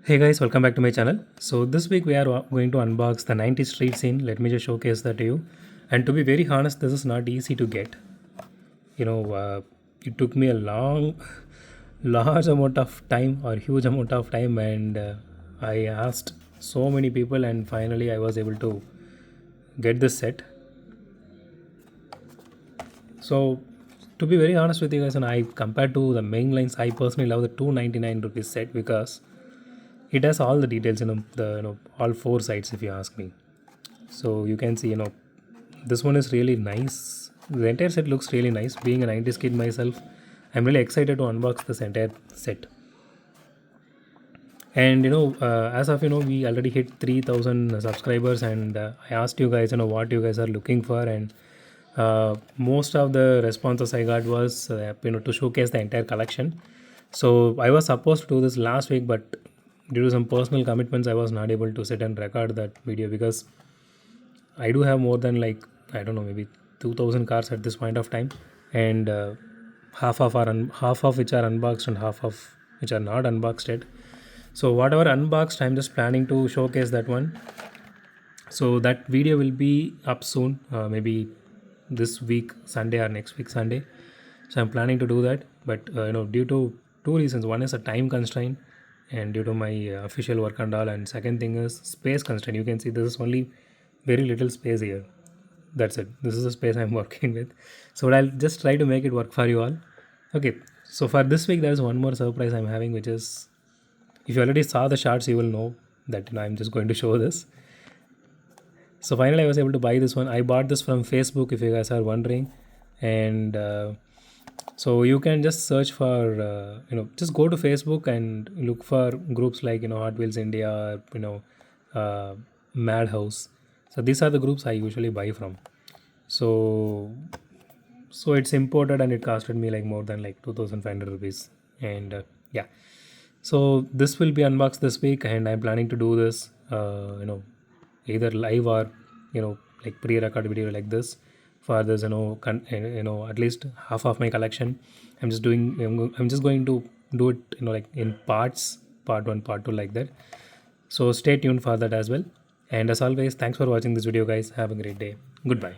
Hey guys, welcome back to my channel. So this week we are going to unbox the 90s street scene. Let me just showcase that to you. And to be very honest, this is not easy to get. It took me a large amount of time or huge amount of time, and I asked so many people, and finally I was able to get this set. So to be very honest with you guys, and I compared to the main lines, I personally love the 299 rupees set because it has all the details, all four sides if you ask me. So you can see, this one is really nice. The entire set looks really nice. Being a 90s kid myself, I'm really excited to unbox this entire set. And as of we already hit 3000 subscribers, and I asked you guys what you guys are looking for, and most of the responses I got was to showcase the entire collection. So I was supposed to do this last week, but due to some personal commitments I was not able to sit and record that video because I do have more than, like, I don't know, maybe 2000 cars at this point of time, and half of which are unboxed and half of which are not unboxed yet. So whatever unboxed, I'm just planning to showcase that one. So that video will be up soon, maybe this week Sunday or next week Sunday. So I'm planning to do that, but due to two reasons. One is a time constraint, and due to my official work and all, and second thing is space constraint. You can see this is only very little space here. That's it. This is the space I'm working with. So I'll just try to make it work for you all. Okay, so for this week there is one more surprise I'm having, which is, if you already saw the shots, you will know that I'm just going to show this. So finally I was able to buy this one. I bought this from Facebook, if you guys are wondering. And so you can just search for just go to Facebook and look for groups like Hot Wheels India, Madhouse. So these are the groups I usually buy from. So it's imported, and it costed me like more than like 2500 rupees. And yeah, so this will be unboxed this week, and I'm planning to do this either live or like pre-record video like this for this at least half of my collection. I'm just going to do it like in parts, part 1, part 2, like that. So stay tuned for that as well. And as always, thanks for watching this video guys. Have a great day. Goodbye.